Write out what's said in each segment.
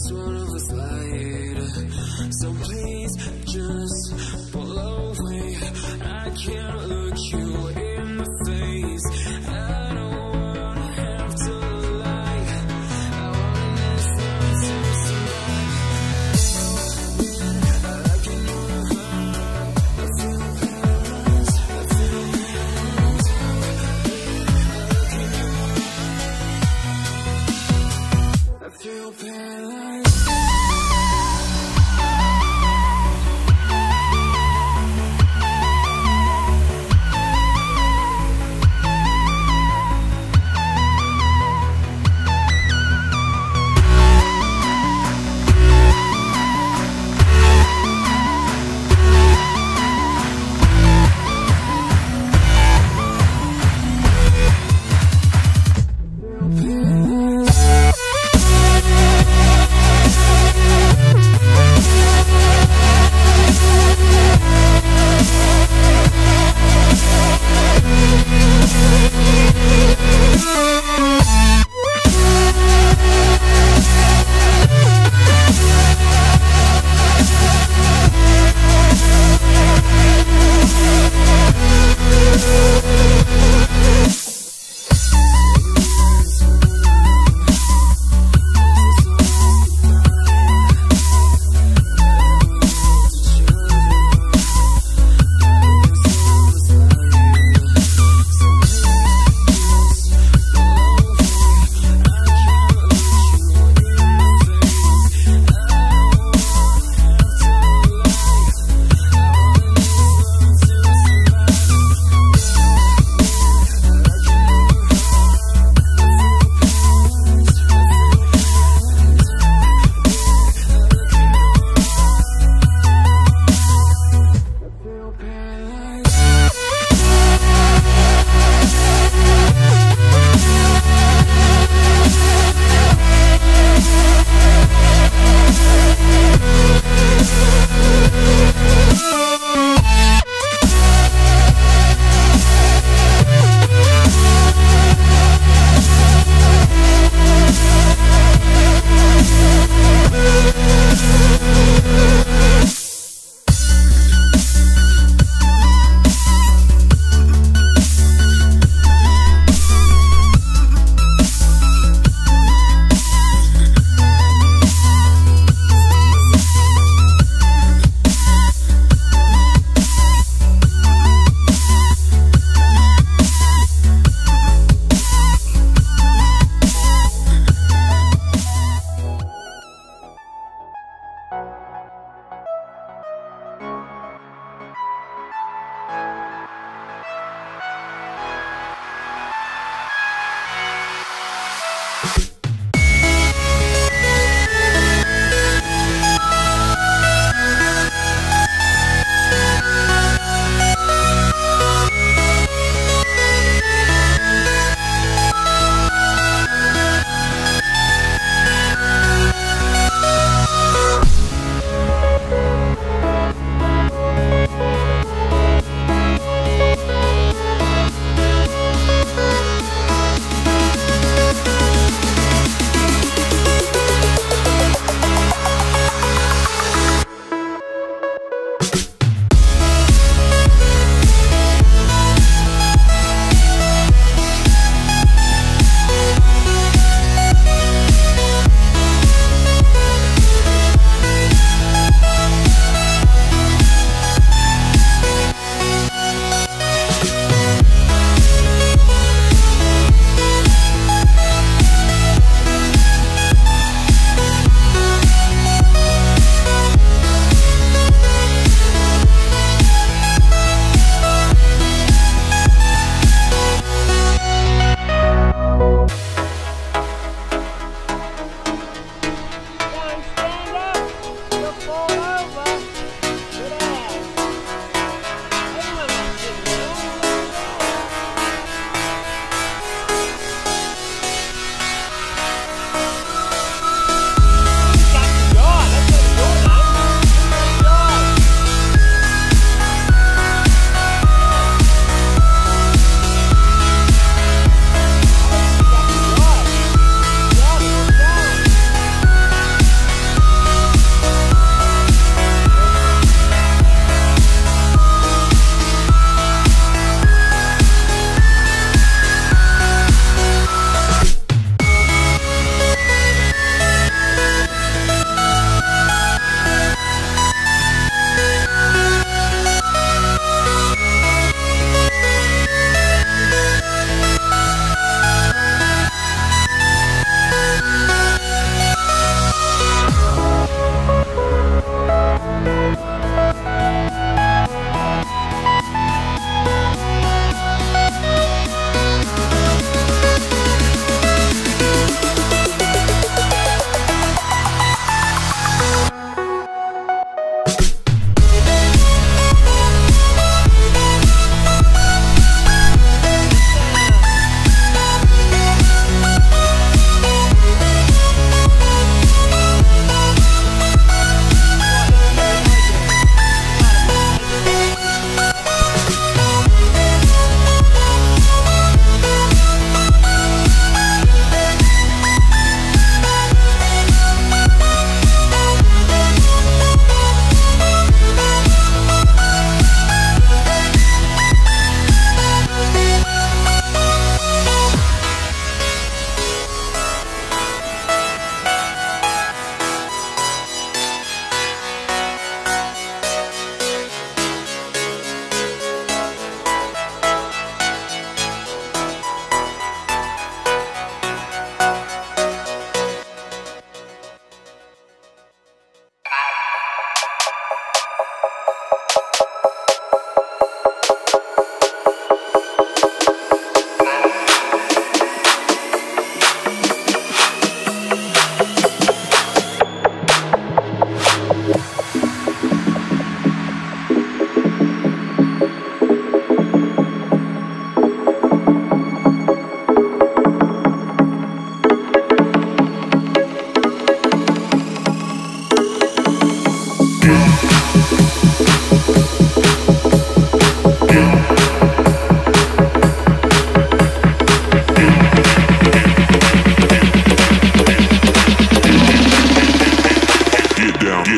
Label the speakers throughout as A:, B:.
A: just one of us lied. So please just pull away. I can't look you in the face. I don't wanna have to lie. I wanna listen to somebody. I can know the heart. I feel paralyzed. I feel paralyzed. I feel paralyzed.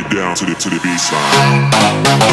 B: Get down to the B-side.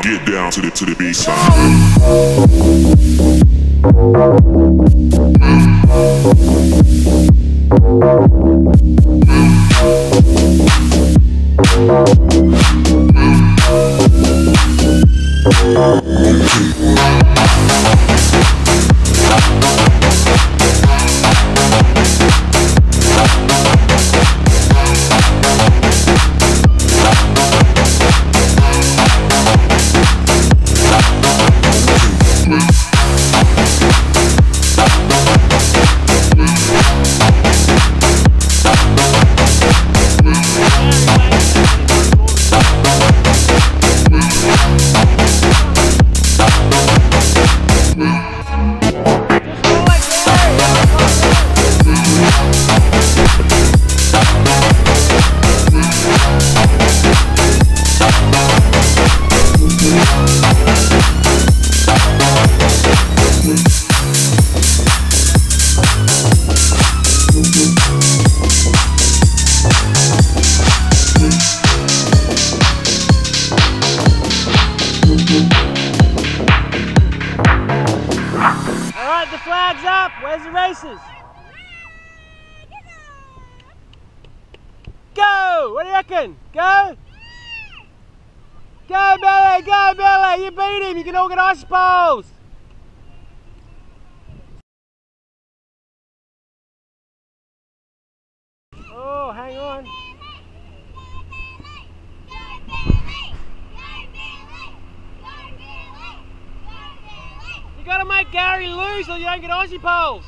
B: Get down to the B-side.
C: Alright, the flag's up. Where's the races? Go! What do you reckon? Go? Go, Billy! Go, Billy! You beat him! You can all get ice balls! Oh, hang on. You gotta make Gary lose or you don't get Aussie poles.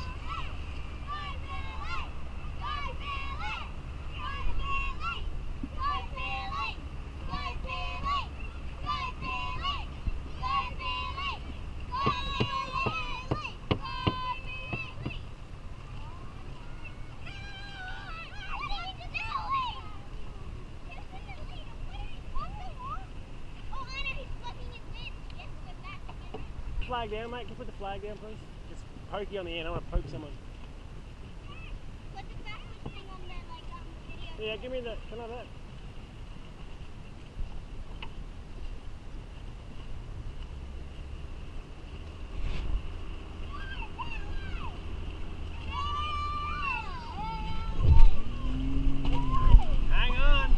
C: Flag down, mate. Can you put the flag down, please? It's pokey on the end. I want to poke someone.
D: Put the backwards thing on there, like video.
C: Yeah, give me that. Can I have that? Hang on.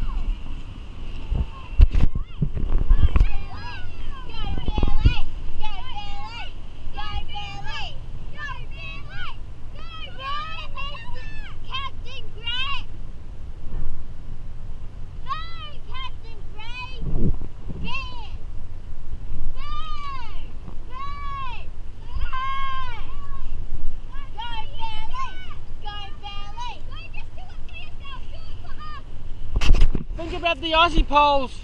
C: Think about the Aussie poles.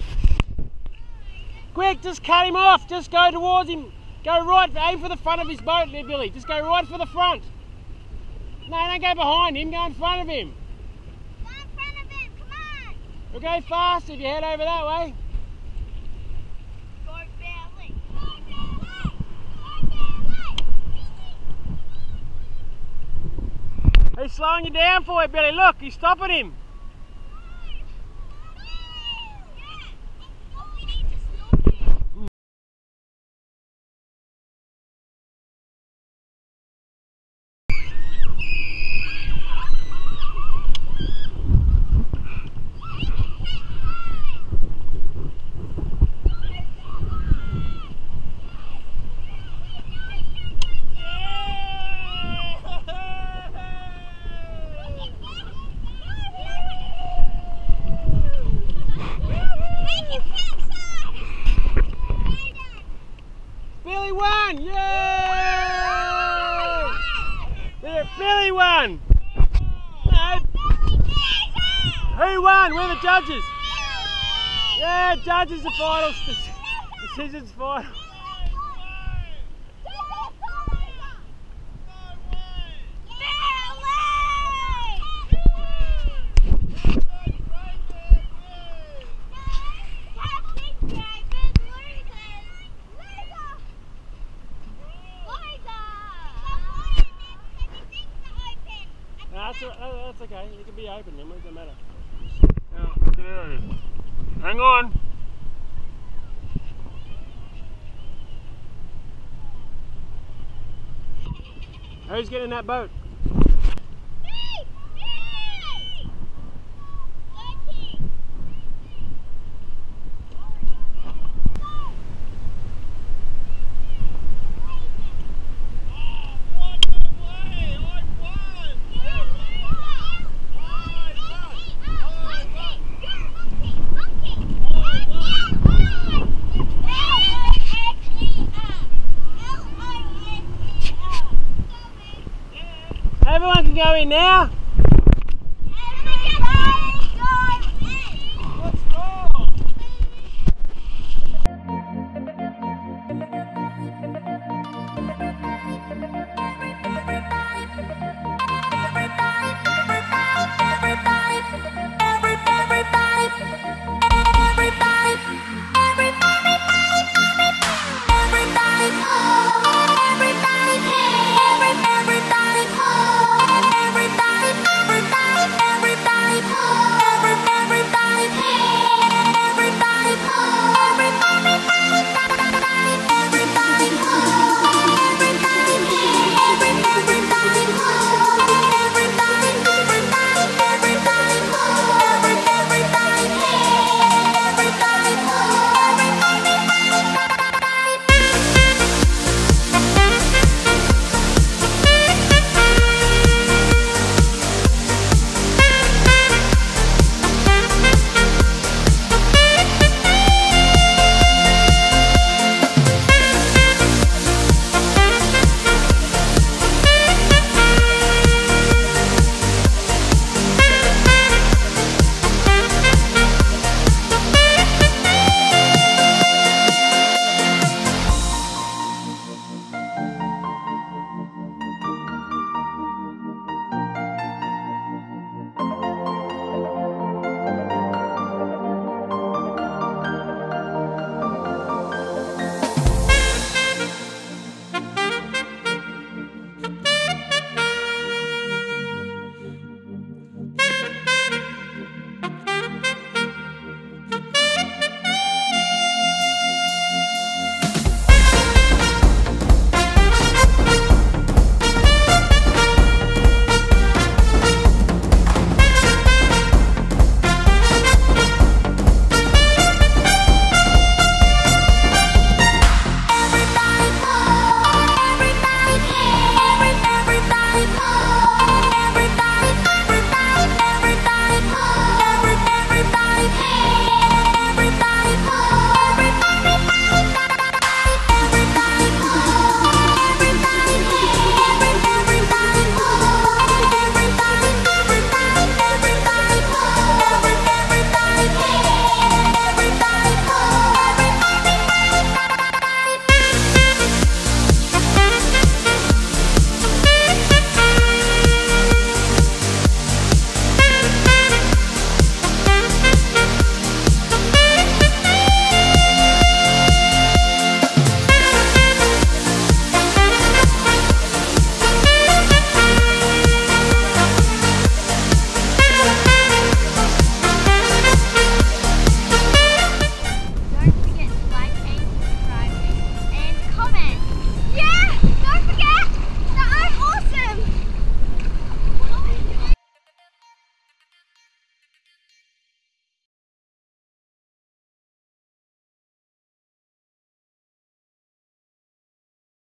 C: Quick, just cut him off. Just go towards him. Go right, aim for the front of his boat there, Billy. Just go right for the front. No, don't go behind him, go in front of him.
D: Go in front of him, come on.
C: We'll go fast if you head over that way.
D: Go Billy.
C: He's slowing you down for it, Billy. Look, he's stopping him. Billy won! Yay! Yeah, Billy won! No. Who won? We're the judges. Yeah, judges the final. Decisions final. That's okay, it can be open then, it doesn't matter. Now, get out of here. Hang on. Who's getting in that boat? Everyone can go in now.